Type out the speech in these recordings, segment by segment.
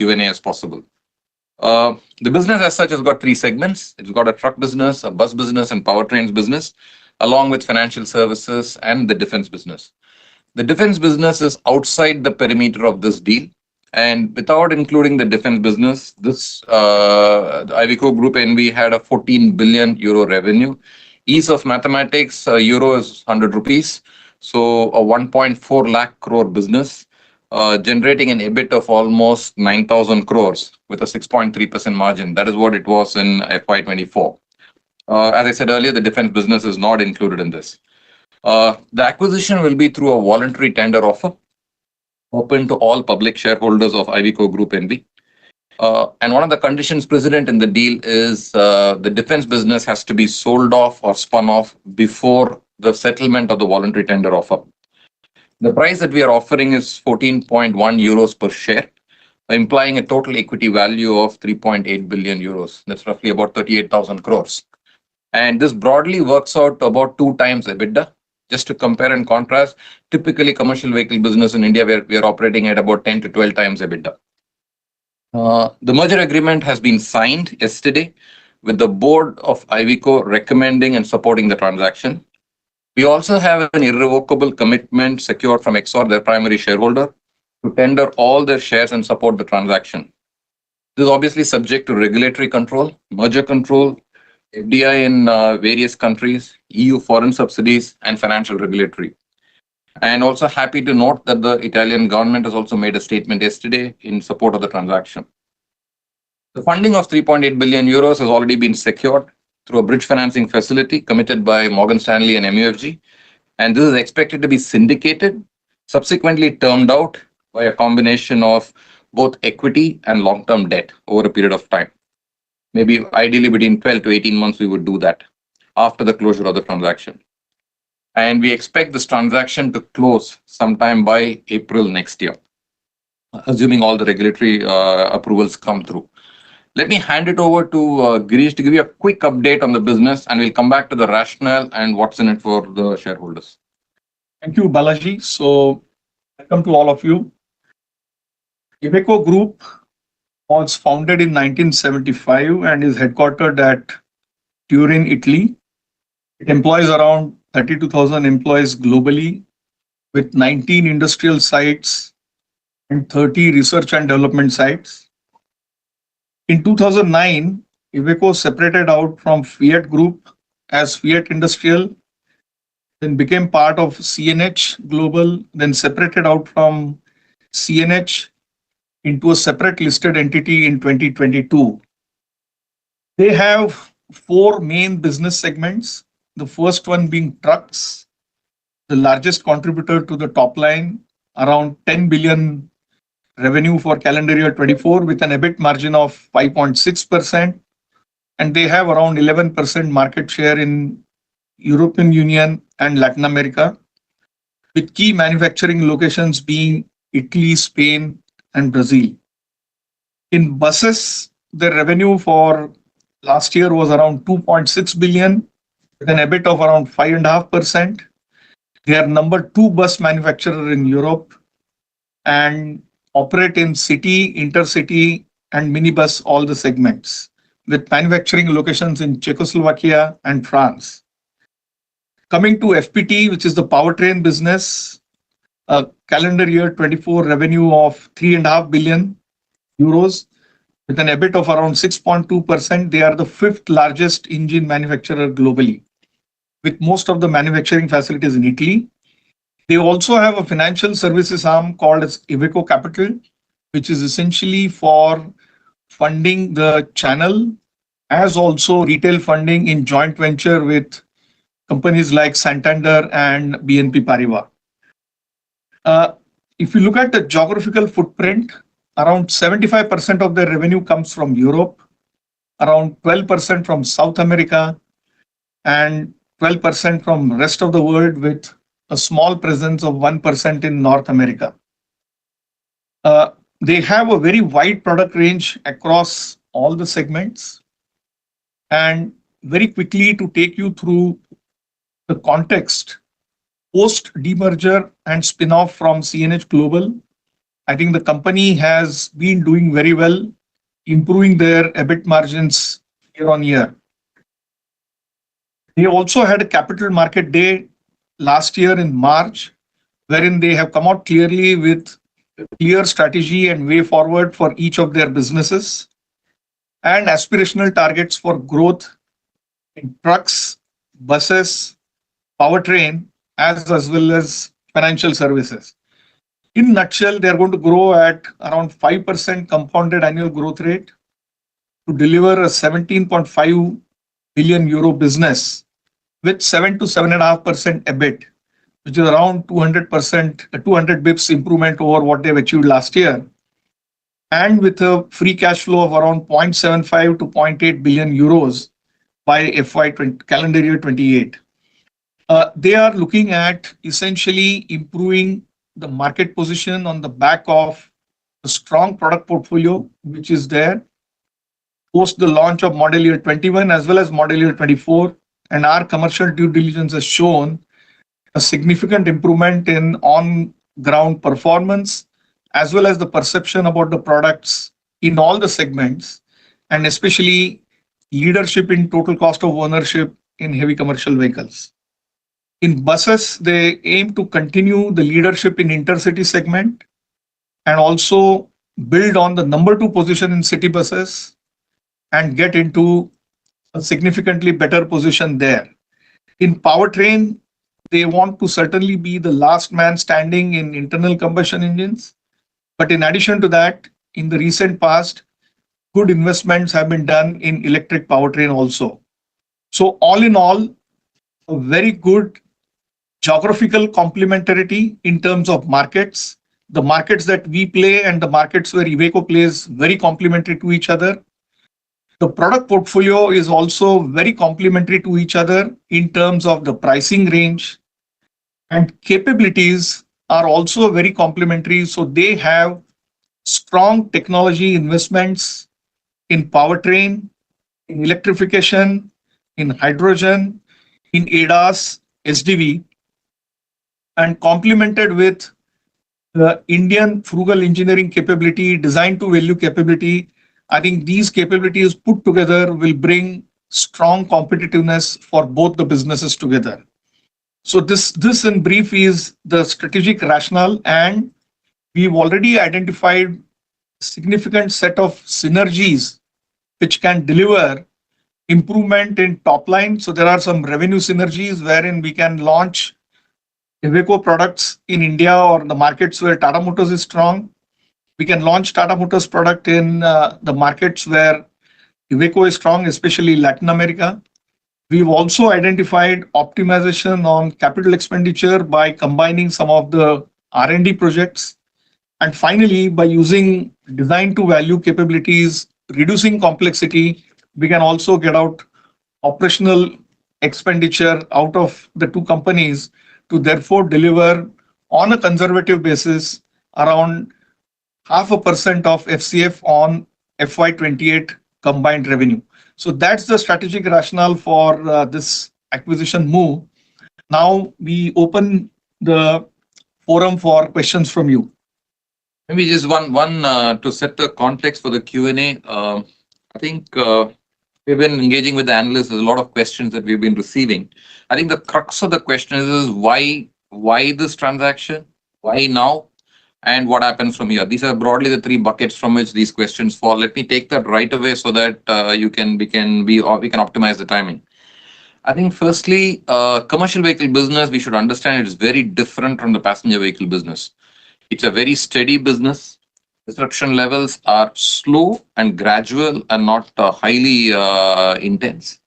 Q&A as possible. The business as such has got three segments. It's got a truck business, a bus business, and powertrains business, along with financial services and the defense business. The defense business is outside the perimeter of this deal. And without including the defense business, the Iveco Group NV had a 14 billion euro revenue. Ease of mathematics, euro is 100 rupees. So a 1.4 lakh crore business, generating an EBIT of almost 9,000 crores with a 6.3% margin. That is what it was in FY24. As I said earlier, the defense business is not included in this. The acquisition will be through a voluntary tender offer, open to all public shareholders of Iveco Group NV. And one of the conditions precedent in the deal is the defense business has to be sold off or spun off before the settlement of the voluntary tender offer. The price that we are offering is 14.1 euros per share, implying a total equity value of 3.8 billion euros. That's roughly about 38,000 crores. And this broadly works out to about 2 times EBITDA. Just to compare and contrast, typically commercial vehicle business in India, where we are operating at about 10 to 12 times EBITDA. The merger agreement has been signed yesterday with the board of Iveco recommending and supporting the transaction. We also have an irrevocable commitment secured from Exor, their primary shareholder, to tender all their shares and support the transaction. This is obviously subject to regulatory control, merger control, FDI in various countries, EU foreign subsidies, and financial regulatory. And also happy to note that the Italian government has also made a statement yesterday in support of the transaction. The funding of 3.8 billion euros has already been secured through a bridge financing facility committed by Morgan Stanley and MUFG. And this is expected to be syndicated, subsequently termed out by a combination of both equity and long-term debt over a period of time. Maybe ideally between 12 to 18 months, we would do that after the closure of the transaction. And we expect this transaction to close sometime by April next year, assuming all the regulatory approvals come through. Let me hand it over to Girish to give you a quick update on the business, and we'll come back to the rationale and what's in it for the shareholders. Thank you, Balaji. So, welcome to all of you. Iveco Group was founded in 1975 and is headquartered at Turin, Italy. It employs around 32,000 employees globally, with 19 industrial sites and 30 research and development sites. In 2009, Iveco separated out from Fiat Group as Fiat Industrial, then became part of CNH Global, then separated out from CNH into a separate listed entity in 2022. They have 4 main business segments. The first one being trucks, the largest contributor to the top line, around 10 billion revenue for calendar year 24 with an EBIT margin of 5.6%. And they have around 11% market share in European Union and Latin America, with key manufacturing locations being Italy, Spain, and Brazil. In buses, the revenue for last year was around 2.6 billion, with an EBIT of around 5.5%. They are number 2 bus manufacturer in Europe and operate in city, intercity, and minibus, all the segments, with manufacturing locations in Czechoslovakia and France. Coming to FPT, which is the powertrain business, calendar year 24 revenue of 3.5 billion euros, with an EBIT of around 6.2%. They are the 5th largest engine manufacturer globally, with most of the manufacturing facilities in Italy. They also have a financial services arm called as Iveco Capital, which is essentially for funding the channel, as also retail funding in joint venture with companies like Santander and BNP Paribas. If you look at the geographical footprint, around 75% of their revenue comes from Europe, around 12% from South America, and 12% from rest of the world, with a small presence of 1% in North America. They have a very wide product range across all the segments. And very quickly, to take you through the context, post demerger and spin-off from CNH Global, I think the company has been doing very well, improving their EBIT margins year on year. They also had a capital market day last year in March, wherein they have come out clearly with a clear strategy and way forward for each of their businesses and aspirational targets for growth in trucks, buses, powertrain, as well as financial services. In nutshell, they are going to grow at around 5% compounded annual growth rate to deliver a 17.5 billion euro business with 7 to 7.5% EBIT, which is around 200%, 200 bips improvement over what they've achieved last year, and with a free cash flow of around 0.75 to zero point 0.8 billion euros by FY 20, calendar year 28. They are looking at essentially improving the market position on the back of a strong product portfolio, which is there post the launch of model year 21 as well as model year 24. And our commercial due diligence has shown a significant improvement in on ground performance as well as the perception about the products in all the segments, and especially leadership in total cost of ownership in heavy commercial vehicles. In buses, they aim to continue the leadership in intercity segment and also build on the number two position in city buses and get into a significantly better position there. In powertrain, they want to certainly be the last man standing in internal combustion engines. But in addition to that, in the recent past, good investments have been done in electric powertrain also. So all in all, a very good geographical complementarity in terms of markets. The markets that we play and the markets where Iveco plays very complementary to each other. The product portfolio is also very complementary to each other in terms of the pricing range, and capabilities are also very complementary. So they have strong technology investments in powertrain, in electrification, in hydrogen, in ADAS, SDV, and complemented with the Indian frugal engineering capability, design to value capability. I think these capabilities put together will bring strong competitiveness for both the businesses together. So this in brief is the strategic rationale, and we've already identified a significant set of synergies which can deliver improvement in top line. So there are some revenue synergies wherein we can launch Iveco products in India or the markets where Tata Motors is strong. We can launch Tata Motors product in the markets where Iveco is strong, especially Latin America. We've also identified optimization on capital expenditure by combining some of the R&D projects. And finally, by using design to value capabilities, reducing complexity, we can also get out operational expenditure out of the two companies to therefore deliver on a conservative basis around 0.5% of FCF on FY28 combined revenue. So that's the strategic rationale for this acquisition move. Now we open the forum for questions from you. Maybe just one to set the context for the Q&A. I think we've been engaging with the analysts. There's a lot of questions that we've been receiving. I think the crux of the question is why this transaction, why now, and what happens from here. These are broadly the three buckets from which these questions fall. Let me take that right away so that we can optimize the timing. I think firstly, commercial vehicle business, we should understand it is very different from the passenger vehicle business. It's a very steady business. Disruption levels are slow and gradual and not highly intense.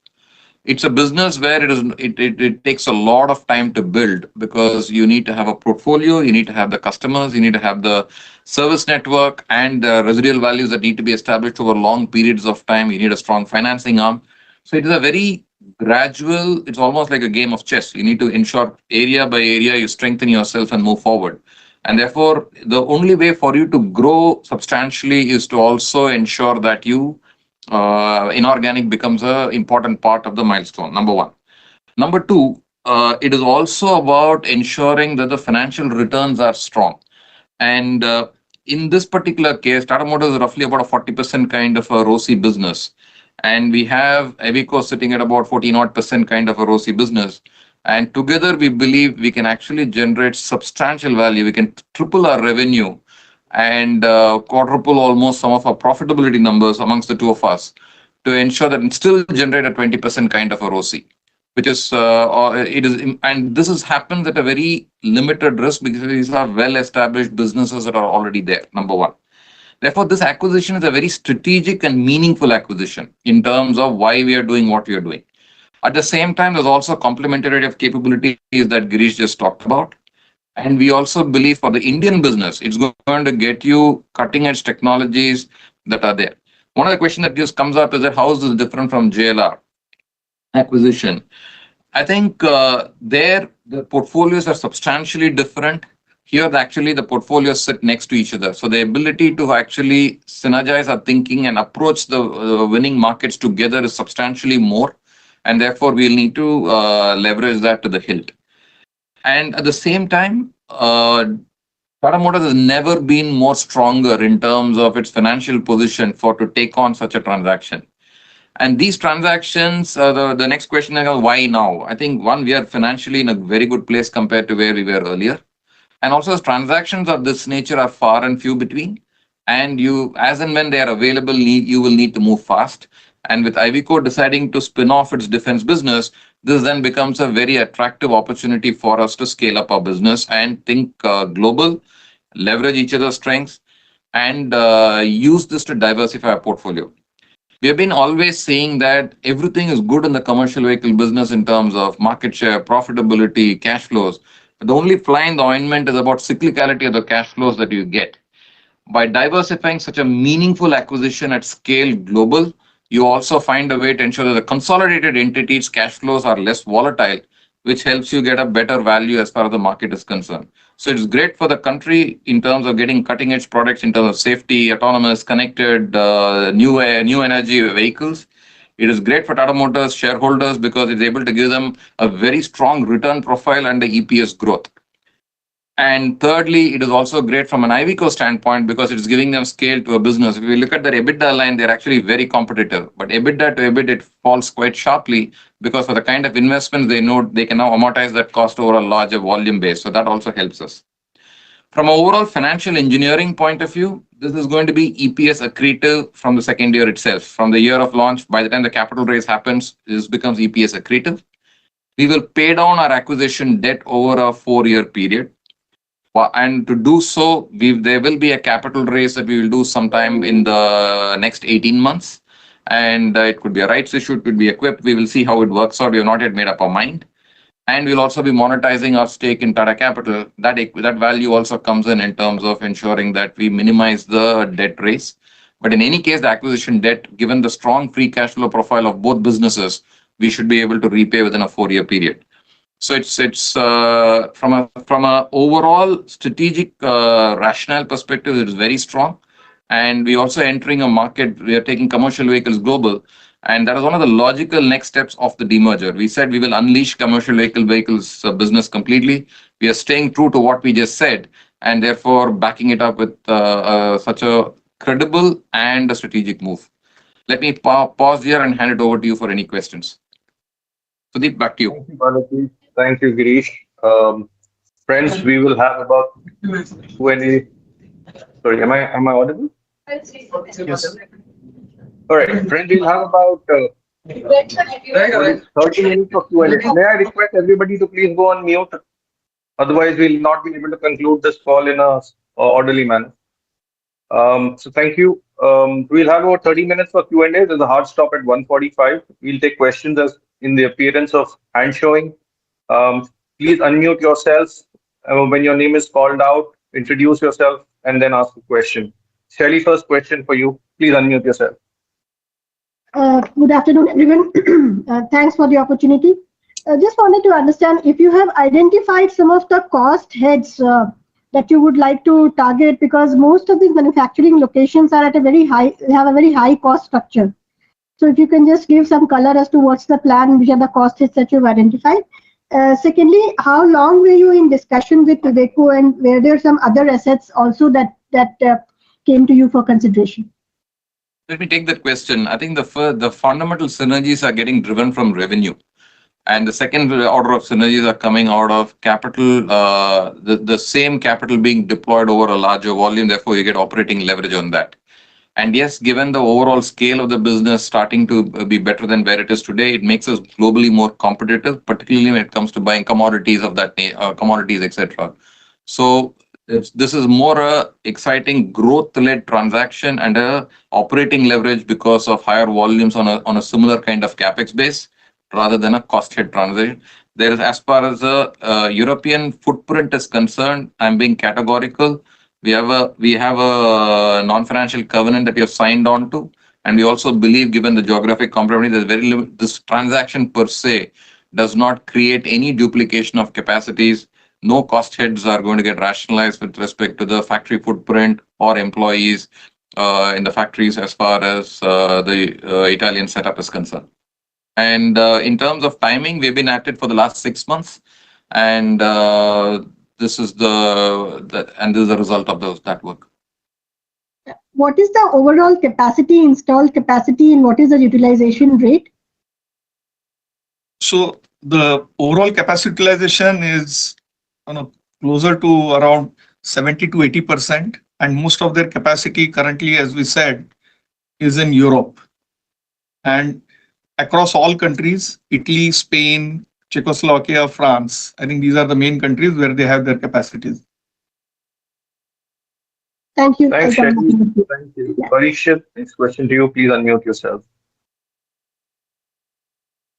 It's a business where it takes a lot of time to build because you need to have a portfolio, you need to have the customers, you need to have the service network and the residual values that need to be established over long periods of time. You need a strong financing arm. So it is a very gradual, it's almost like a game of chess. You need to ensure area by area, you strengthen yourself and move forward. And therefore, the only way for you to grow substantially is to also ensure that you inorganic becomes an important part of the milestone, number one. Number two, it is also about ensuring that the financial returns are strong. And in this particular case, Tata Motors is roughly about a 40% kind of a ROCE business. And we have Iveco sitting at about 14 odd percent kind of a ROCE business. And together, we believe we can actually generate substantial value. We can triple our revenue and quadruple almost some of our profitability numbers amongst the two of us to ensure that it still generate a 20% kind of a ROCE, which is it is, and this has happened at a very limited risk because these are well-established businesses that are already there. Number one. Therefore, this acquisition is a very strategic and meaningful acquisition in terms of why we are doing what we are doing. At the same time, there's also complementary of capabilities that Girish just talked about. And we also believe for the Indian business, it's going to get you cutting edge technologies that are there. One of the questions that just comes up is that how is this different from JLR acquisition? I think there the portfolios are substantially different. Here, actually, the portfolios sit next to each other. So the ability to actually synergize our thinking and approach the winning markets together is substantially more. And therefore, we'll need to leverage that to the hilt. And at the same time, Tata Motors has never been more stronger in terms of its financial position for to take on such a transaction. And these transactions, the next question is why now? I think one, we are financially in a very good place compared to where we were earlier. And also, transactions of this nature are far and few between. And you, as and when they are available, you will need to move fast. And with Iveco deciding to spin off its defense business, this then becomes a very attractive opportunity for us to scale up our business and think global, leverage each other's strengths, and use this to diversify our portfolio. We have been always saying that everything is good in the commercial vehicle business in terms of market share, profitability, cash flows. But the only fly in the ointment is about cyclicality of the cash flows that you get. By diversifying such a meaningful acquisition at scale global, you also find a way to ensure that the consolidated entities' cash flows are less volatile, which helps you get a better value as far as the market is concerned. So it's great for the country in terms of getting cutting edge products in terms of safety, autonomous, connected, new energy vehicles. It is great for Tata Motors shareholders because it's able to give them a very strong return profile and the EPS growth. And thirdly, it is also great from an Iveco standpoint because it's giving them scale to a business. If we look at their EBITDA line, they're actually very competitive. But EBITDA to EBIT, it falls quite sharply because for the kind of investments they know, they can now amortize that cost over a larger volume base. So that also helps us. From an overall financial engineering point of view, this is going to be EPS accretive from the second year itself. From the year of launch, by the time the capital raise happens, this becomes EPS accretive. We will pay down our acquisition debt over a 4-year period. And to do so, there will be a capital raise that we will do sometime in the next 18 months. And it could be a rights issue, it could be equipped. We will see how it works out. We have not yet made up our mind. And we'll also be monetizing our stake in Tata Capital. That value also comes in terms of ensuring that we minimize the debt raise. But in any case, the acquisition debt, given the strong free cash flow profile of both businesses, we should be able to repay within a 4-year period. So it's from a overall strategic rationale perspective, it is very strong. And we also entering a market, we are taking commercial vehicles global. And that is one of the logical next steps of the demerger. We said we will unleash commercial vehicles business completely. We are staying true to what we just said, and therefore backing it up with such a credible and a strategic move. Let me pause here and hand it over to you for any questions. Sudeep, back to you. Thank you, Balaji. Thank you, Girish. Friends, we will have about 20. Sorry, am I audible? Yes. All right, friends, we'll have about 30 minutes for Q&A. May I request everybody to please go on mute? Otherwise, we'll not be able to conclude this call in a orderly manner. So thank you. We'll have about 30 minutes for Q&A. There's a hard stop at 1:45. We'll take questions as in the appearance of hand showing. Please unmute yourselves when your name is called out. Introduce yourself and then ask a question. Shelly, first question for you. Please unmute yourself. Good afternoon, everyone. Thanks for the opportunity. Just wanted to understand if you have identified some of the cost heads that you would like to target, because most of these manufacturing locations are at a very high cost structure. So if you can just give some color as to what's the plan, which are the cost heads that you've identified. Secondly, how long were you in discussion with Iveco, and were there some other assets also that came to you for consideration? Let me take that question. I think the fundamental synergies are getting driven from revenue. And the second order of synergies are coming out of capital, the same capital being deployed over a larger volume. Therefore, you get operating leverage on that. And yes, given the overall scale of the business starting to be better than where it is today, it makes us globally more competitive, particularly when it comes to buying commodities of that commodities, etc. So this is more a exciting growth-led transaction and a operating leverage because of higher volumes on a similar kind of capex base rather than a cost head transaction. There is, as far as the European footprint is concerned, I'm being categorical. We have a non-financial covenant that we have signed on to, and we also believe, given the geographic complementarity, there's very little, this transaction per se does not create any duplication of capacities. No cost heads are going to get rationalized with respect to the factory footprint or employees in the factories as far as the Italian setup is concerned. And in terms of timing, we've been at it for the last 6 months, and this is the result of that work. What is the overall capacity, installed capacity, and what is the utilization rate? So the overall capacity utilization is closer to around 70 to 80%, and most of their capacity currently, as we said, is in Europe. And across all countries, Italy, Spain, Czechoslovakia, France, I think these are the main countries where they have their capacities. Thank you. Thanks, Shetty. Thank you. Parikshit, next question to you. Please unmute yourself.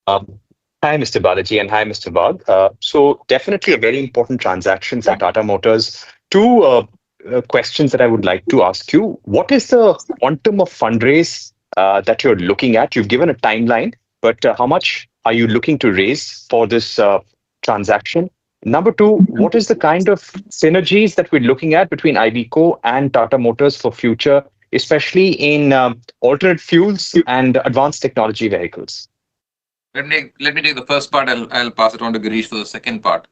Hi, Mr. Balaji, and hi, Mr. Wagh. So definitely a very important transaction for Tata Motors. Two questions that I would like to ask you. What is the quantum of fundraise that you're looking at? You've given a timeline, but how much are you looking to raise for this transaction? Number two, what is the kind of synergies that we're looking at between Iveco and Tata Motors for future, especially in alternate fuels and advanced technology vehicles? Let me take the first part. I'll pass it on to Girish for the second part.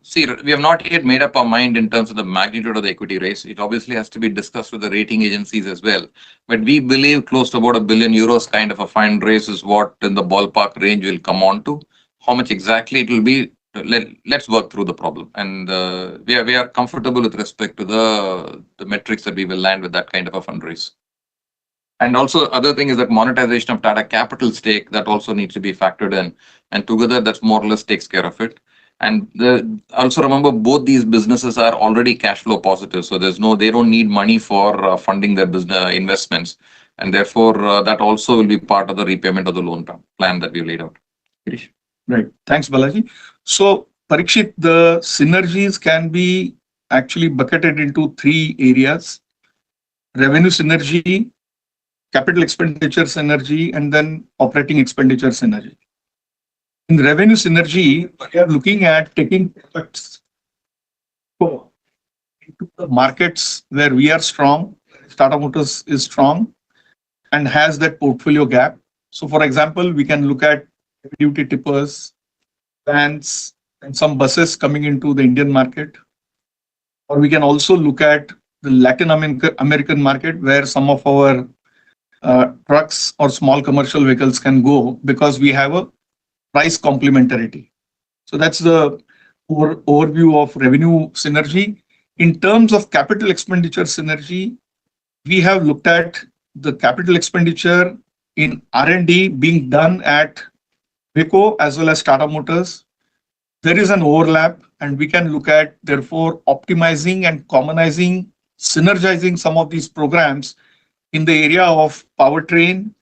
See, we have not yet made up our mind in terms of the magnitude of the equity raise. It obviously has to be discussed with the rating agencies as well. But we believe close to about €1 billion kind of a fundraise is what in the ballpark range will come on to. How much exactly it will be, let's work through the problem. And we are comfortable with respect to the metrics that we will land with that kind of a fundraise. And also, other thing is that monetization of Tata Capital stake that also needs to be factored in. And together, that's more or less takes care of it. And also remember, both these businesses are already cash flow positive, so they don't need money for funding their business investments, and therefore that also will be part of the repayment of the loan plan that we laid out. Girish? Right. Thanks, Balaji. So, Parikshit, the synergies can be actually bucketed into three areas: revenue synergy, capital expenditure synergy, and then operating expenditure synergy. In revenue synergy, we are looking at taking products into the markets where we are strong. Tata Motors is strong and has that portfolio gap. So, for example, we can look at heavy-duty tippers, vans, and some buses coming into the Indian market. Or we can also look at the Latin American market where some of our trucks or small commercial vehicles can go because we have a price complementarity. So that's the overview of revenue synergy. In terms of capital expenditure synergy, we have looked at the capital expenditure in R&D being done at Iveco as well as Tata Motors. There is an overlap, and we can look at, therefore, optimizing and commonizing, synergizing some of these programs in the area of powertrain,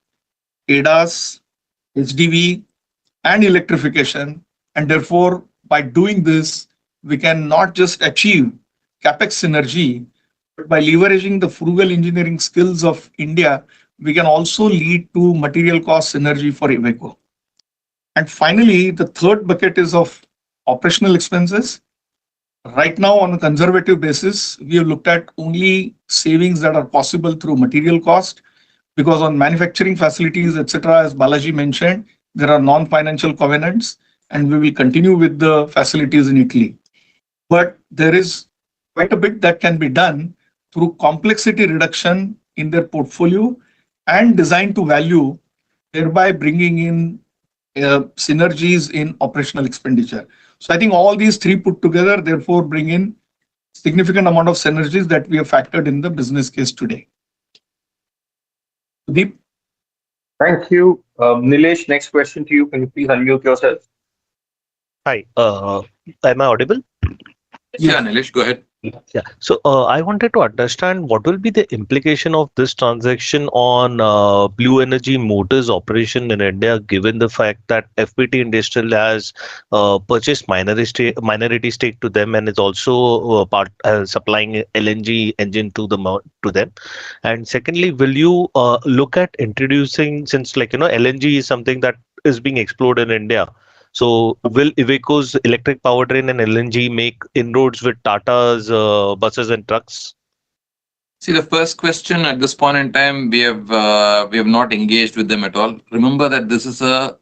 ADAS, HDV, and electrification. And therefore, by doing this, we can not just achieve capex synergy, but by leveraging the frugal engineering skills of India, we can also lead to material cost synergy for Iveco. And finally, the third bucket is of operational expenses. Right now, on a conservative basis, we have looked at only savings that are possible through material cost, because on manufacturing facilities, etc., as Balaji mentioned, there are non-financial covenants, and we will continue with the facilities in Italy. But there is quite a bit that can be done through complexity reduction in their portfolio and design to value, thereby bringing in synergies in operational expenditure. So I think all these three put together, therefore, bring in significant amount of synergies that we have factored in the business case today. Deep. Thank you. Nilesh, next question to you. Can you please unmute yourself? Hi, am I audible? Yeah, Nilesh, go ahead. Yeah. So I wanted to understand what will be the implication of this transaction on Blue Energy Motors operation in India, given the fact that FPT Industrial has purchased minority stake to them and is also part supplying LNG engine to them. And secondly, will you look at introducing, since LNG is something that is being explored in India. So will Iveco's electric powertrain and LNG make inroads with Tata's buses and trucks? See, the first question at this point in time, we have not engaged with them at all. Remember that this is a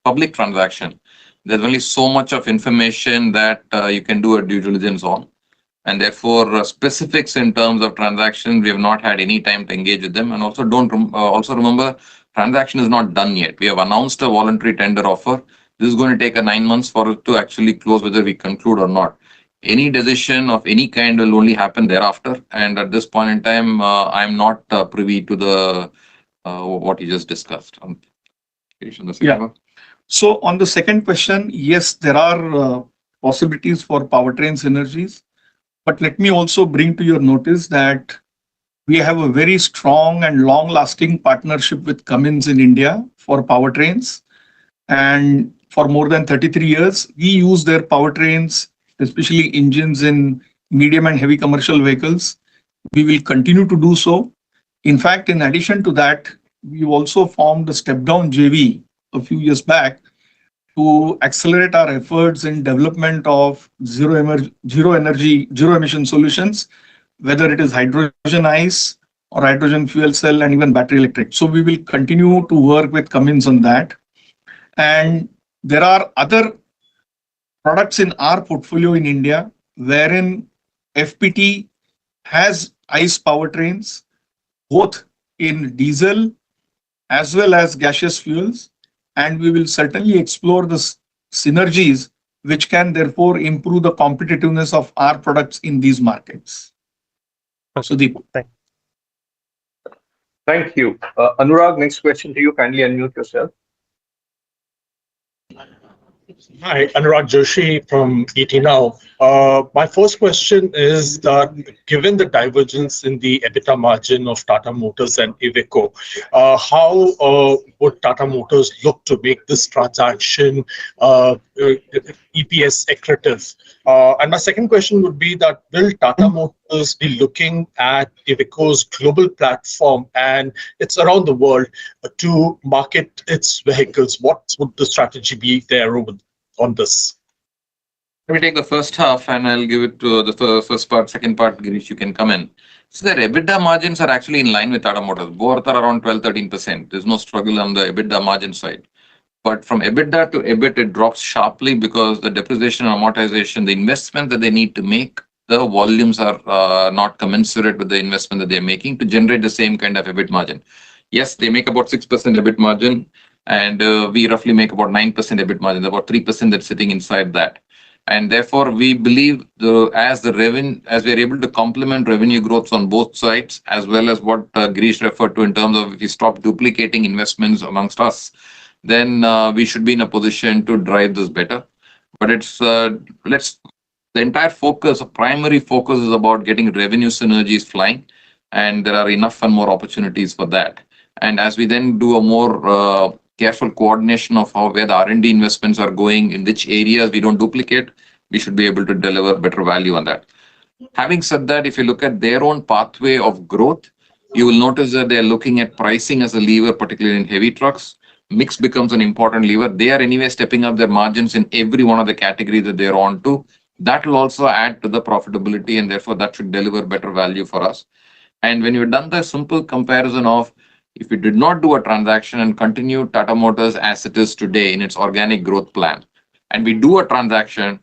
public transaction. There's only so much of information that you can do a due diligence on, and therefore specifics in terms of transaction, we have not had any time to engage with them. And also also remember, transaction is not done yet. We have announced a voluntary tender offer. This is going to take 9 months for it to actually close, whether we conclude or not. Any decision of any kind will only happen thereafter. And at this point in time, I'm not privy to the what you just discussed. Yeah. So on the second question, yes, there are possibilities for powertrain synergies. But let me also bring to your notice that we have a very strong and long-lasting partnership with Cummins in India for powertrains. And for more than 33 years, we use their powertrains, especially engines in medium and heavy commercial vehicles. We will continue to do so. In fact, in addition to that, we also formed a step-down JV a few years back to accelerate our efforts in development of zero emission solutions, whether it is hydrogen ICE or hydrogen fuel cell and even battery electric. So we will continue to work with Cummins on that. And there are other products in our portfolio in India wherein FPT has ICE powertrains, both in diesel as well as gaseous fuels. And we will certainly explore the synergies which can therefore improve the competitiveness of our products in these markets. Sudeep. Thank you. Anurag, next question to you. Kindly unmute yourself. Hi, Anurag Joshi from ET Now. My first question is that given the divergence in the EBITDA margin of Tata Motors and Iveco, how would Tata Motors look to make this transaction EPS accretive? And my second question would be that will Tata Motors be looking at Iveco's global platform, and it's around the world, to market its vehicles? What would the strategy be there on this? Let me take the first half and I'll give it to the first part. Second part, Girish, you can come in. So their EBITDA margins are actually in line with Tata Motors. Both are around 12-13%. There's no struggle on the EBITDA margin side. But from EBITDA to EBIT, it drops sharply because the depreciation and amortization, the investment that they need to make, the volumes are not commensurate with the investment that they're making to generate the same kind of EBIT margin. Yes, they make about 6% EBIT margin, and we roughly make about 9% EBIT margin, about 3% that's sitting inside that. And therefore, we believe as we're able to complement revenue growth on both sides, as well as what Girish referred to in terms of if we stop duplicating investments amongst us, then we should be in a position to drive this better. But it's the entire focus, primary focus is about getting revenue synergies flying, and there are enough and more opportunities for that. And as we then do a more careful coordination of where the R&D investments are going, in which areas we don't duplicate, we should be able to deliver better value on that. Having said that, if you look at their own pathway of growth, you will notice that they're looking at pricing as a lever, particularly in heavy trucks. Mix becomes an important lever. They are anyway stepping up their margins in every one of the categories that they're on to. That will also add to the profitability, and therefore that should deliver better value for us. And when you've done the simple comparison of If we did not do a transaction and continue Tata Motors as it is today in its organic growth plan, and we do a transaction,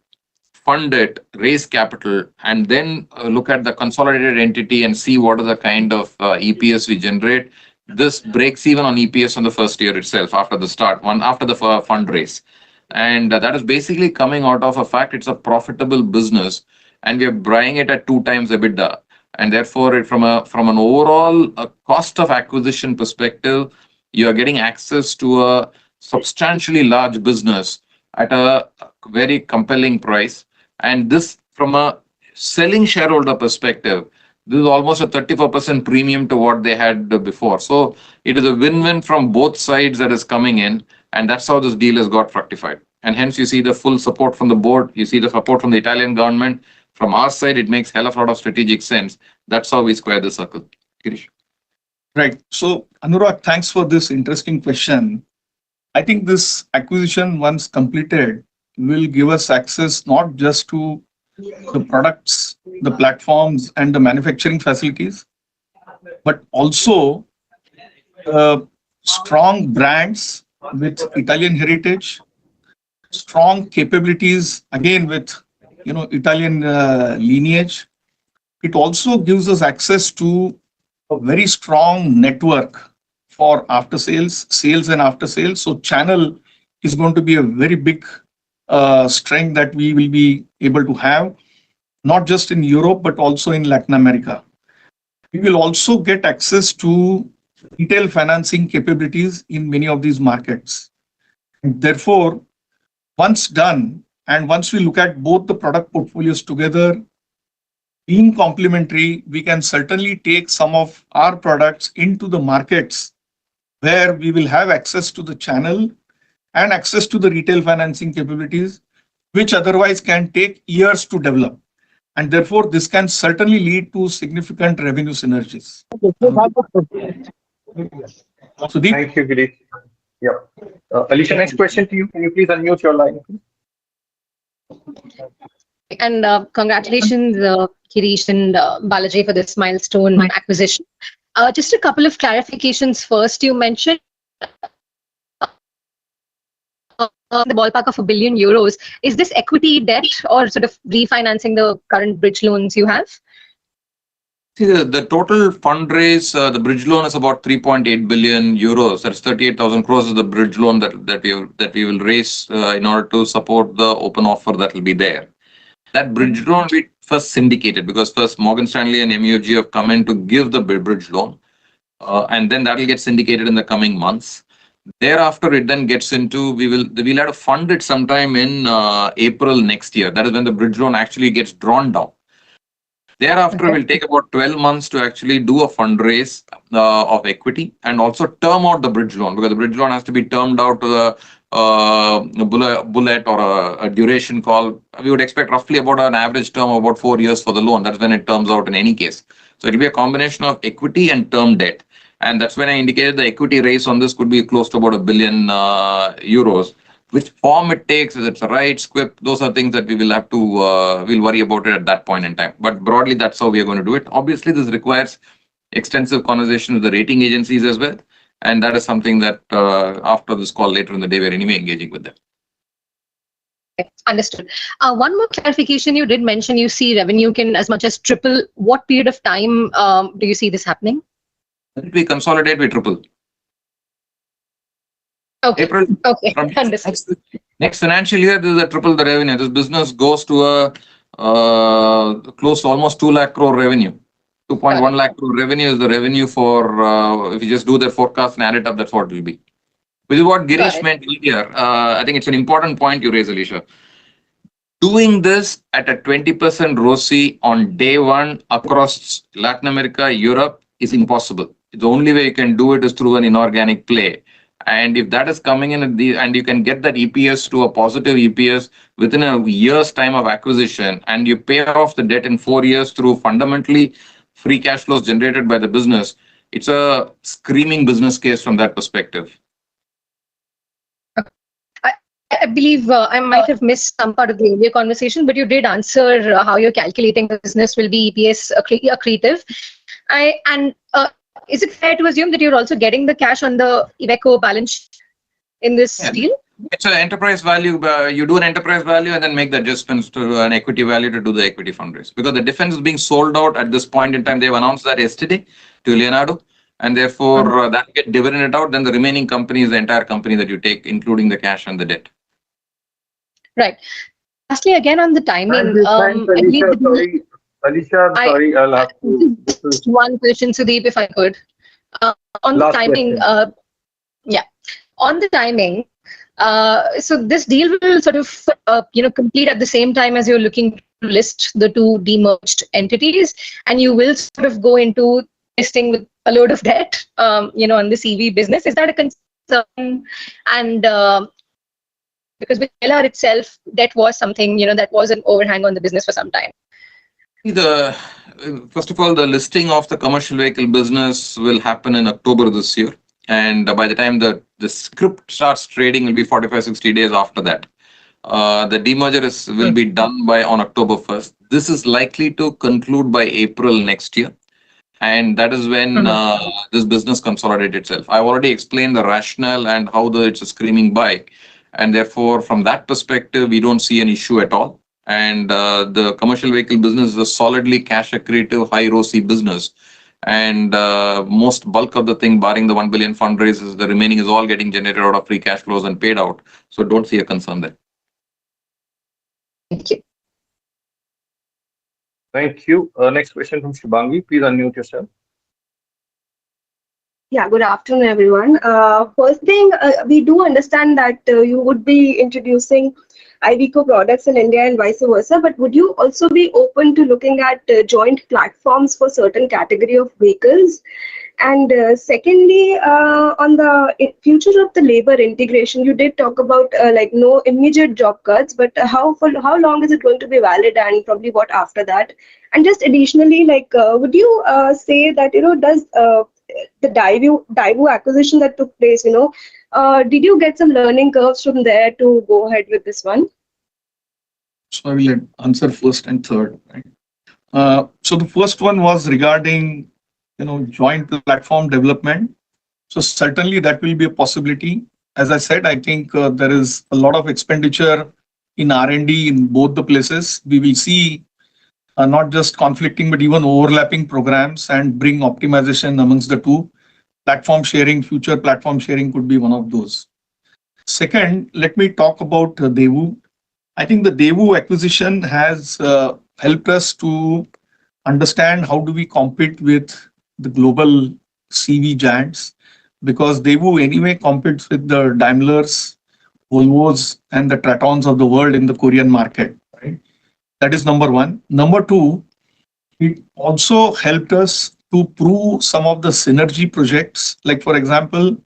fund it, raise capital, and then look at the consolidated entity and see what are the kind of EPS we generate, this breaks even on EPS on the first year itself after the after the fundraise. And that is basically coming out of a fact it's a profitable business and we are buying it at 2 times EBITDA. And therefore, from an overall cost of acquisition perspective, you are getting access to a substantially large business at a very compelling price. And this, from a selling shareholder perspective, this is almost a 34% premium to what they had before. So it is a win-win from both sides that is coming in, and that's how this deal has got fructified. And hence, you see the full support from the board, you see the support from the Italian government. From our side, it makes hell of a lot of strategic sense. That's how we square the circle. Girish. Right. So, Anurag, thanks for this interesting question. I think this acquisition, once completed, will give us access not just to the products, the platforms, and the manufacturing facilities, but also strong brands with Italian heritage, strong capabilities, again with Italian lineage. It also gives us access to a very strong network for after sales, sales and after sales. So channel is going to be a very big strength that we will be able to have, not just in Europe, but also in Latin America. We will also get access to retail financing capabilities in many of these markets. And therefore, once done, and once we look at both the product portfolios together, being complementary, we can certainly take some of our products into the markets where we will have access to the channel and access to the retail financing capabilities, which otherwise can take years to develop. And therefore, this can certainly lead to significant revenue synergies. Sudeep? Thank you, Girish. Yeah. Alicia, next question to you. Can you please unmute your line? And congratulations, Girish and Balaji, for this milestone acquisition. Just a couple of clarifications first. You mentioned the ballpark of €1 billion. Is this equity, debt, or sort of refinancing the current bridge loans you have? See, the total fundraise, the bridge loan is about €3.8 billion. That's 38,000 crores is the bridge loan that we will raise in order to support the open offer that will be there. That bridge loan we first syndicated because first Morgan Stanley and MUFG have come in to give the bridge loan, and then that will get syndicated in the coming months. Thereafter, it then gets into we'll have to fund it sometime in April next year. That is when the bridge loan actually gets drawn down. Thereafter, it will take about 12 months to actually do a fundraise of equity and also term out the bridge loan because the bridge loan has to be termed out to the bullet or a duration call. We would expect roughly about an average term of about 4 years for the loan. That's when it terms out in any case. So it will be a combination of equity and term debt. And that's when I indicated the equity raise on this could be close to about €1 billion. Which form it takes, is it a right script? Those are things that we will have to, we'll worry about it at that point in time. But broadly, that's how we are going to do it. Obviously, this requires extensive conversation with the rating agencies as well. And that is something that after this call later in the day, we're anyway engaging with them. Understood. One more clarification, you did mention you see revenue can as much as triple. What period of time do you see this happening? We consolidate, we triple. Okay. April. Okay. From Understood. next financial year, this is a triple the revenue. This business goes to a close to almost 2 lakh crore revenue. 2.1 lakh crore revenue is the revenue for, if you just do the forecast and add it up, that's what it will be. Which is what Girish meant earlier. I think it's an important point you raise, Alicia. Doing this at a 20% ROCE on day one across Latin America, Europe is impossible. The only way you can do it is through an inorganic play. And if that is coming in and you can get that EPS to a positive EPS within a year's time of acquisition and you pay off the debt in 4 years through fundamentally free cash flows generated by the business, it's a screaming business case from that perspective. I believe I might have missed some part of the earlier conversation, but you did answer how you're calculating the business will be EPS accretive. Is it fair to assume that you're also getting the cash on the Iveco balance sheet in this Yeah. deal? It's an enterprise value. You do an enterprise value and then make the adjustments to an equity value to do the equity fundraise. Because the defense is being sold out at this point in time. They've announced that yesterday to Leonardo. And therefore, that get dividended out. Then the remaining company is the entire company that you take, including the cash and the debt. Right. Lastly, again on the timing, Thanks, I believe Alicia. Sorry, Alicia, I'm sorry. I'll have to. This is just one question, Sudeep, if I could. On the last timing, question. yeah, on the timing. So this deal will sort of, complete at the same time as you're looking to list the two demerged entities, and you will sort of go into listing with a load of debt, on the CV business. Is that a concern? And because with LR itself, debt was something, that was an overhang on the business for some time. First of all, the listing of the commercial vehicle business will happen in October this year. And by the time the script starts trading, will be 45, 60 days after that. The demerger will be done on October 1st. This is likely to conclude by April next year. And that is when this business consolidates itself. I've already explained the rationale and how it's a screaming buy. And therefore, from that perspective, we don't see an issue at all. And the commercial vehicle business is a solidly cash accretive, high ROCE business. And most bulk of the thing, barring the 1 billion fundraisers, the remaining is all getting generated out of free cash flows and paid out. So don't see a concern there. Thank you. Thank you. Next question from Shubhangi. Please unmute yourself. Yeah, good afternoon, everyone. First thing, we do understand that you would be introducing Iveco products in India and vice versa, but would you also be open to looking at joint platforms for certain category of vehicles? And secondly, on the future of the labor integration, you did talk about no immediate job cuts, but how long is it going to be valid, and probably what after that? And just additionally, would you say that does the Daewoo acquisition that took place, did you get some learning curves from there to go ahead with this one? So I will answer first and third. Right? So the first one was regarding joint platform development. So certainly that will be a possibility. As I said, I think there is a lot of expenditure in R&D in both the places. We will see not just conflicting, but even overlapping programs and bring optimization amongst the two. Platform sharing, future platform sharing could be one of those. Second, let me talk about Daewoo. I think the Daewoo acquisition has helped us to understand how do we compete with the global CV giants, because Daewoo anyway competes with the Daimlers, Volvos, and the Tratons of the world in the Korean market. Right? That is number one. Number two, it also helped us to prove some of the synergy projects. Like, for example,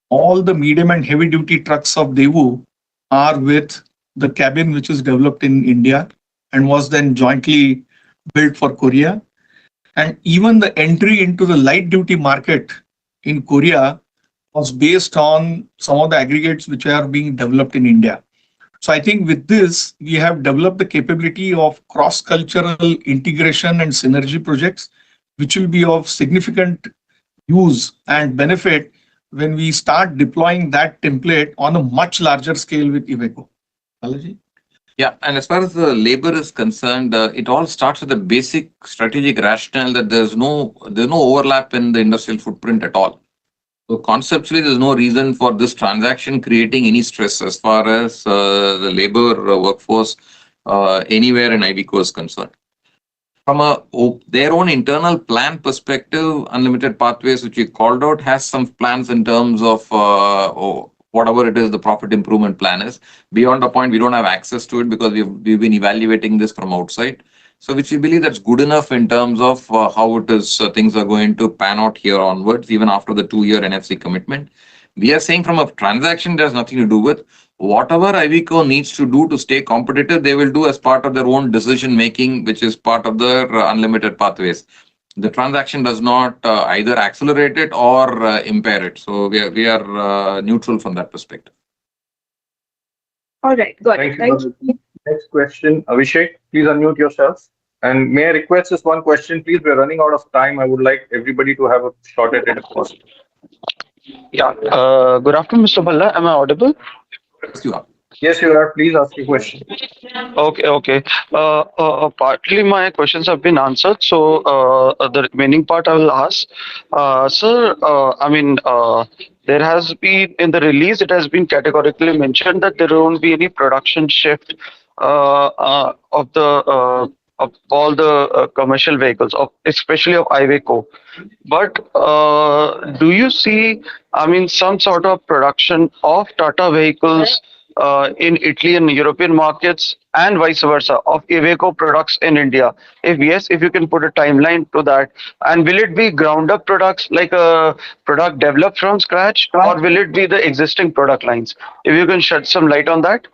all the medium and heavy duty trucks of Daewoo are with the cabin which is developed in India and was then jointly built for Korea. And even the entry into the light duty market in Korea was based on some of the aggregates which are being developed in India. So I think with this, we have developed the capability of cross-cultural integration and synergy projects, which will be of significant use and benefit when we start deploying that template on a much larger scale with Iveco. Balaji? Yeah, and as far as the labor is concerned, it all starts with the basic strategic rationale that there's no overlap in the industrial footprint at all. So conceptually, there's no reason for this transaction creating any stress as far as the labor workforce anywhere in Iveco is concerned. From their own internal plan perspective, Unlimited Pathways, which we called out, has some plans in terms of whatever it is the profit improvement plan is. Beyond a point, we don't have access to it because we've been evaluating this from outside. So which we believe that's good enough in terms of how it is things are going to pan out here onwards, even after the 2-year NFC commitment. We are saying from a transaction, there's nothing to do with whatever Iveco needs to do to stay competitive, they will do as part of their own decision making, which is part of their Unlimited Pathways. The transaction does not either accelerate it or impair it. So we are neutral from that perspective. All right, got it. Thank you. Next question, Abhishek, please unmute yourself. And may I request just one question, please? We're running out of time. I would like everybody to have a shot at it if possible. Yeah. Good afternoon, Mr. Bhalla. Am I audible? Yes, you are. Yes, you are. Please ask your question. Okay, okay. Partly my questions have been answered, so the remaining part I will ask. Sir, there has been in the release, it has been categorically mentioned that there won't be any production shift of the of all the commercial vehicles, of especially of Iveco. But do you see, some sort of production of Tata vehicles in Italy and European markets and vice versa of Iveco products in India? If yes, if you can put a timeline to that. And will it be ground up products like a product developed from scratch, or will it be the existing product lines? If you can shed some light on that.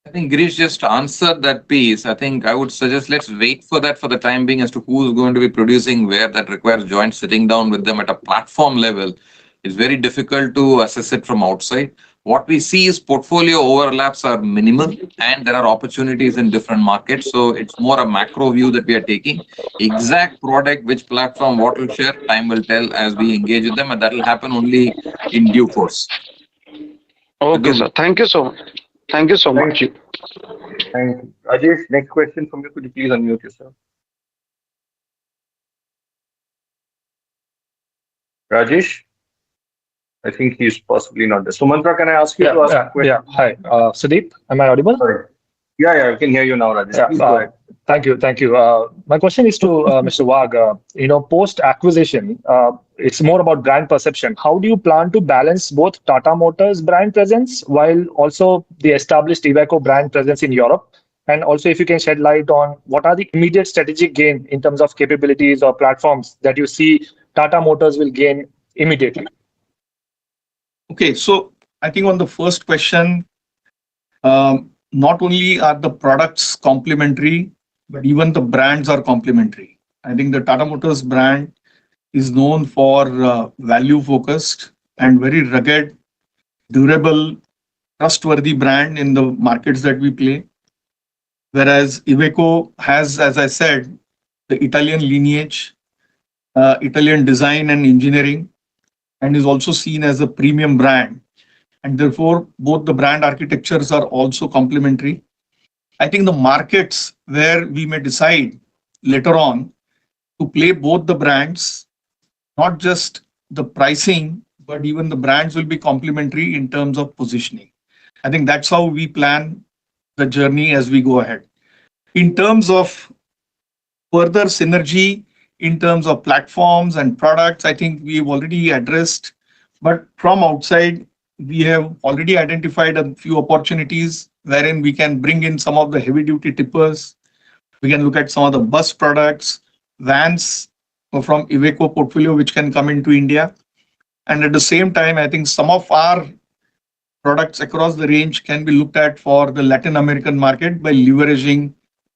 I think Girish just answered that piece. I think I would suggest let's wait for that for the time being as to who's going to be producing where. That requires joint sitting down with them at a platform level. It's very difficult to assess it from outside. What we see is portfolio overlaps are minimal and there are opportunities in different markets. So it's more a macro view that we are taking. Exact product, which platform, what will share, time will tell as we engage with them, and that will happen only in due course. Okay, sir. Thank you so much. Thank you so Thank much. you. Thank you. Rajesh, next question from you. Could you please unmute yourself? Rajesh? I think he's possibly not there. Sumantra, can I ask you to ask a question? Hi, Sudeep, am I audible? Sorry. Yeah, I can hear you now, Rajesh. Yeah, Please go ahead. thank you. My question is to Mr. Wagh. Post acquisition, it's more about brand perception. How do you plan to balance both Tata Motors brand presence while also the established Iveco brand presence in Europe? And also, if you can shed light on what are the immediate strategic gain in terms of capabilities or platforms that you see Tata Motors will gain immediately? Okay, so I think on the first question, not only are the products complementary, but even the brands are complementary. I think the Tata Motors brand is known for value focused and very rugged, durable, trustworthy brand in the markets that we play. Whereas Iveco has, as I said, the Italian lineage, Italian design and engineering, and is also seen as a premium brand. And therefore, both the brand architectures are also complementary. I think the markets where we may decide later on to play both the brands, not just the pricing, but even the brands will be complementary in terms of positioning. I think that's how we plan the journey as we go ahead. In terms of further synergy, in terms of platforms and products, I think we've already addressed, but from outside, we have already identified a few opportunities wherein we can bring in some of the heavy duty tippers. We can look at some of the bus products, vans from Iveco portfolio, which can come into India. And at the same time, I think some of our products across the range can be looked at for the Latin American market by leveraging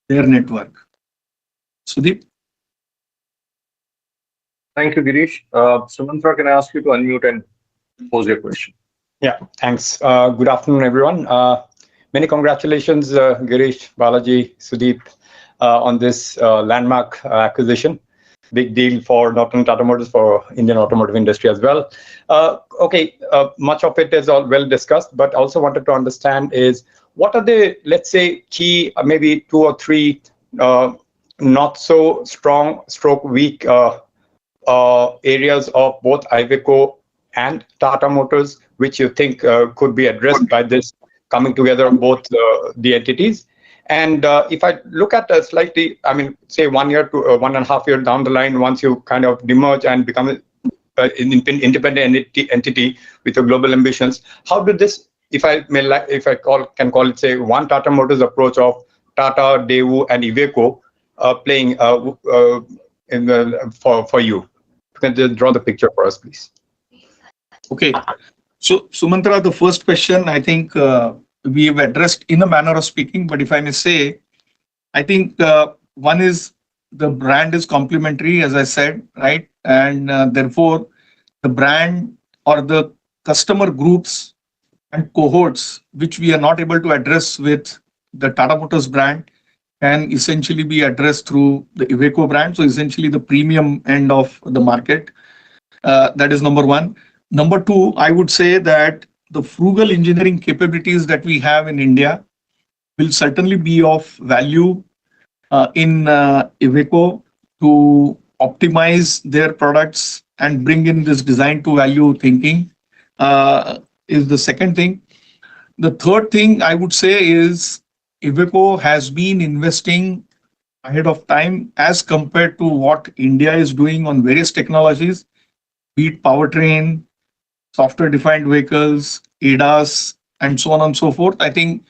their network. Sudeep? Thank you, Girish. Sumantra, can I ask you to unmute and pose your question? Yeah, thanks. Good afternoon, everyone. Many congratulations, Girish, Balaji, Sudeep, on this landmark acquisition. Big deal for not only Tata Motors, for Indian automotive industry as well. Much of it is all well discussed, but also wanted to understand is what are the, let's say, key, maybe 2 or 3 not so strong stroke weak areas of both Iveco and Tata Motors, which you think could be addressed by this coming together of both the entities. And if I look at a slightly, say 1 year to 1.5 years down the line, once you kind of demerge and become an independent entity with your global ambitions, how did this, can call it, say, one Tata Motors approach of Tata, Daewoo, and Iveco playing for you? You can just draw the picture for us, please. Okay. So, Sumantra, the first question, I think we have addressed in a manner of speaking, but if I may say, I think one is the brand is complementary, as I said, right? And therefore, the brand or the customer groups and cohorts, which we are not able to address with the Tata Motors brand, can essentially be addressed through the Iveco brand. So essentially the premium end of the market. That is number one. Number two, I would say that the frugal engineering capabilities that we have in India will certainly be of value in Iveco to optimize their products and bring in this design to value thinking is the second thing. The third thing I would say is Iveco has been investing ahead of time as compared to what India is doing on various technologies, be it powertrain, software defined vehicles, ADAS, and so on and so forth. I think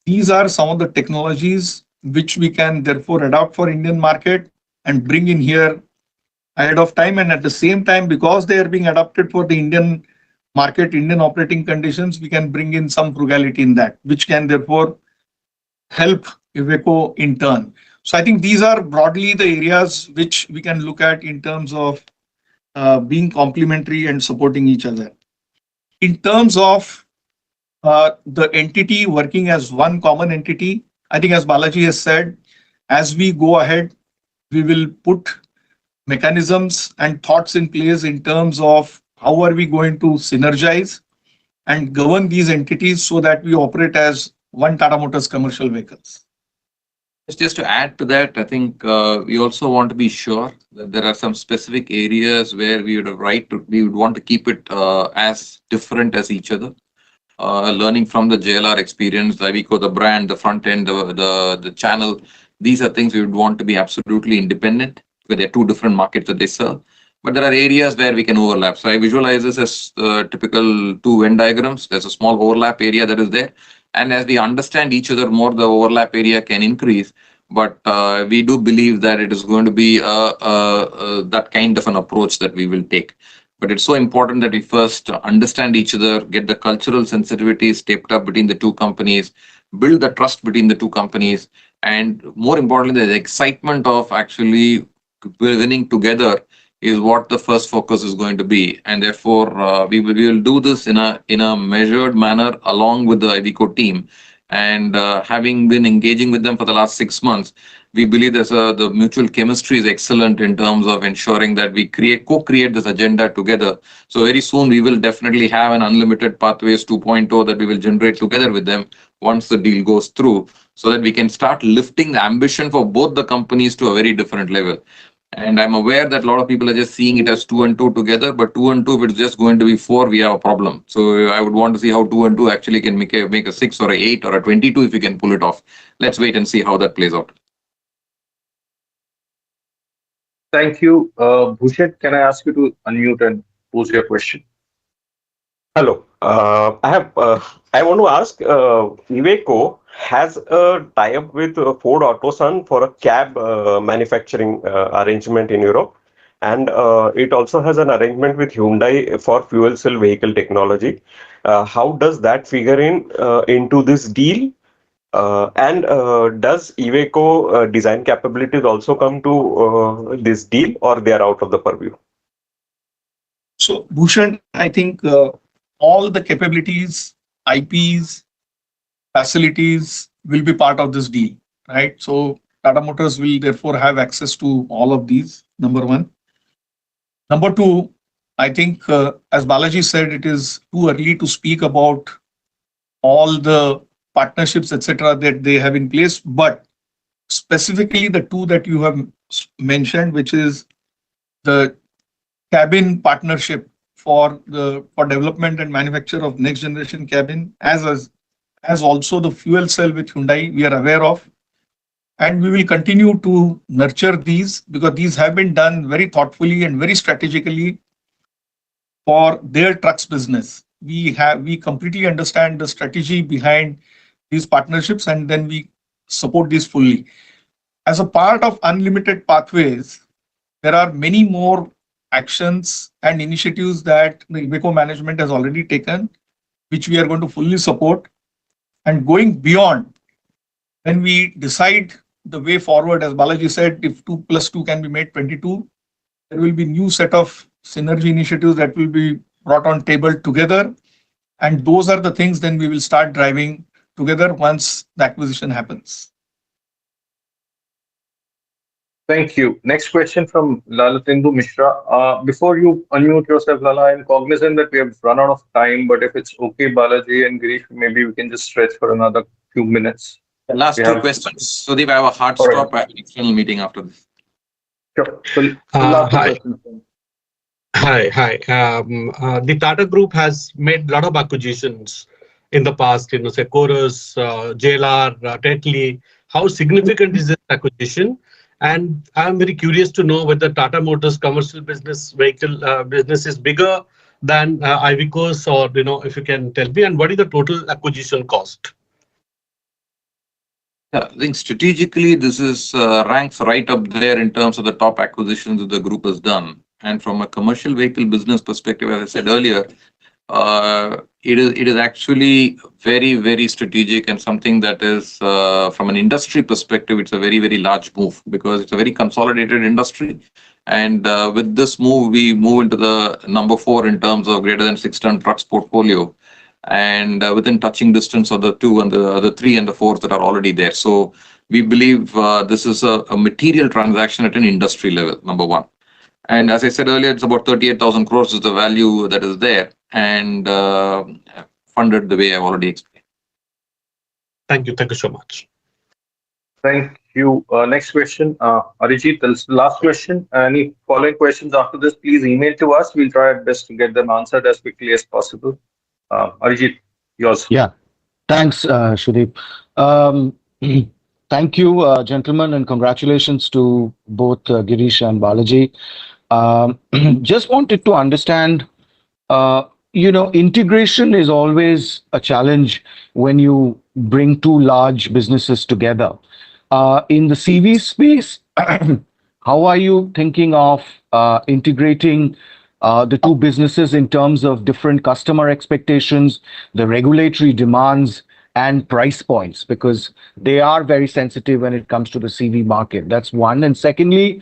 these are some of the technologies which we can therefore adopt for Indian market and bring in here ahead of time. And at the same time, because they are being adopted for the Indian market, Indian operating conditions, we can bring in some frugality in that, which can therefore help Iveco in turn. So I think these are broadly the areas which we can look at in terms of being complementary and supporting each other. In terms of the entity working as one common entity, I think as Balaji has said, as we go ahead, we will put mechanisms and thoughts in place in terms of how are we going to synergize and govern these entities so that we operate as one Tata Motors commercial vehicles. Just to add to that, I think we also want to be sure that there are some specific areas where we would want to keep it as different as each other. Learning from the JLR experience, the Iveco, the brand, the front end, the channel, these are things we would want to be absolutely independent because they're two different markets that they serve. But there are areas where we can overlap. So I visualize this as typical two Venn diagrams. There's a small overlap area that is there. And as we understand each other more, the overlap area can increase. But we do believe that it is going to be that kind of an approach that we will take. But it's so important that we first understand each other, get the cultural sensitivities taped up between the two companies, build the trust between the two companies, and more importantly, the excitement of actually winning together is what the first focus is going to be. And therefore, we will do this in a measured manner along with the Iveco team. And having been engaging with them for the last 6 months, we believe the mutual chemistry is excellent in terms of ensuring that we co-create this agenda together. So very soon we will definitely have an unlimited pathways 2.0 that we will generate together with them once the deal goes through, so that we can start lifting the ambition for both the companies to a very different level. And I'm aware that a lot of people are just seeing it as 2 and 2 together, but 2 and 2, if it's just going to be 4, we have a problem. So I would want to see how 2 and 2 actually can make a 6 or a 8 or a 22 if we can pull it off. Let's wait and see how that plays out. Thank you. Bhushet, can I ask you to unmute and pose your question? Hello. I want to ask, Iveco has a tie-up with Ford Otosan for a cab manufacturing arrangement in Europe, and it also has an arrangement with Hyundai for fuel cell vehicle technology. How does that figure into this deal? And does Iveco design capabilities also come to this deal, or they are out of the purview? So Bhushan, I think all the capabilities, IPs, facilities will be part of this deal, right? So Tata Motors will therefore have access to all of these, number one. Number two, I think as Balaji said, it is too early to speak about all the partnerships, etc., that they have in place, but specifically the two that you have mentioned, which is the cabin partnership for development and manufacture of next generation cabin, as also the fuel cell with Hyundai, we are aware of. And we will continue to nurture these because these have been done very thoughtfully and very strategically for their trucks business. We completely understand the strategy behind these partnerships, and then we support these fully. As a part of unlimited pathways, there are many more actions and initiatives that the Iveco management has already taken, which we are going to fully support. And going beyond, when we decide the way forward, as Balaji said, if 2 plus 2 can be made 22, there will be new set of synergy initiatives that will be brought on table together. And those are the things then we will start driving together once the acquisition happens. Thank you. Next question from Lalatendu Mishra. Before you unmute yourself, Lala, I'm cognizant that we have run out of time, but if it's okay, Balaji and Girish, maybe we can just stretch for another few minutes. The last We two have, questions. Sudeep, I have a hard all right, stop. I have an external meeting after this. sure. So last two Hi. questions. Hi. The Tata Group has made a lot of acquisitions in the past, say Chorus, JLR, Tetley. How significant is this acquisition? And I'm very curious to know whether Tata Motors commercial vehicle business is bigger than Iveco's, or if you can tell me, and what is the total acquisition cost? Yeah, I think strategically, this is ranks right up there in terms of the top acquisitions that the group has done. And from a commercial vehicle business perspective, as I said earlier, it is actually very strategic and something that is from an industry perspective, it's a very large move because it's a very consolidated industry. And with this move, we move into the number 4 in terms of greater than 6-ton trucks portfolio, and within touching distance of the 2 and the 3 and the 4 that are already there. So we believe this is a material transaction at an industry level, number 1. And as I said earlier, it's about 38,000 crores is the value that is there, and funded the way I've already explained. Thank you so much. Thank you. Next question, Arijit, the last question. Any following questions after this, please email to us. We'll try our best to get them answered as quickly as possible. Arijit, yours. Yeah, thanks, Sudeep. Thank you, gentlemen, and congratulations to both Girish and Balaji. Just wanted to understand, integration is always a challenge when you bring two large businesses together. In the CV space, how are you thinking of integrating the two businesses in terms of different customer expectations, the regulatory demands, and price points? Because they are very sensitive when it comes to the CV market. That's one. And secondly,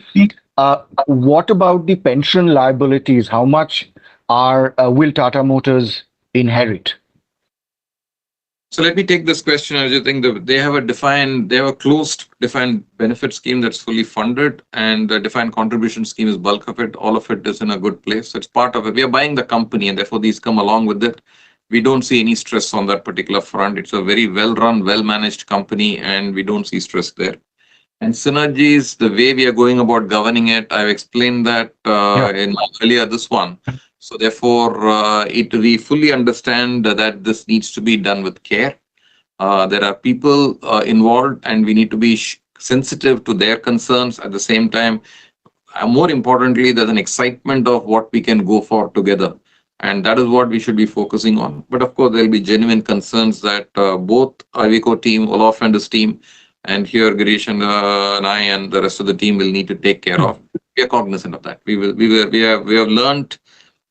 what about the pension liabilities? How much will Tata Motors inherit? So let me take this question. I think they have a closed defined benefit scheme that's fully funded, and the defined contribution scheme is bulk of it. All of it is in a good place. So it's part of it. We are buying the company, and therefore these come along with it. We don't see any stress on that particular front. It's a very well-run, well-managed company, and we don't see stress there. And Synergies, the way we are going about governing it, I've explained that in earlier this one. So therefore, we fully understand that this needs to be done with care. There are people involved, and we need to be sensitive to their concerns. At the same time, more importantly, there's an excitement of what we can go for together. And that is what we should be focusing on. But of course, there'll be genuine concerns that both Iveco team, Olaf and his team, and here Girish and I and the rest of the team will need to take care of. We are cognizant of that. We have learned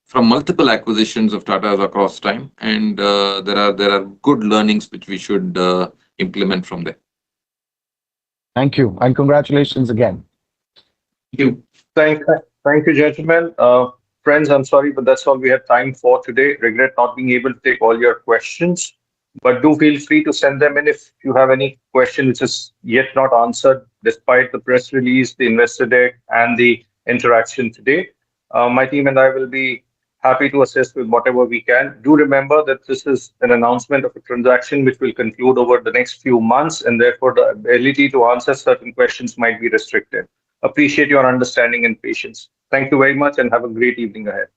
from multiple acquisitions of Tata's across time, and there are good learnings which we should implement from there. Thank you, and congratulations again. Thank you. Thank you, gentlemen. Friends, I'm sorry, but that's all we have time for today. Regret not being able to take all your questions, but do feel free to send them in if you have any question which is yet not answered, despite the press release, the investor deck, and the interaction today. My team and I will be happy to assist with whatever we can. Do remember that this is an announcement of a transaction which will conclude over the next few months, and therefore the ability to answer certain questions might be restricted. Appreciate your understanding and patience. Thank you very much and have a great evening ahead.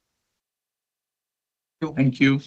Thank you.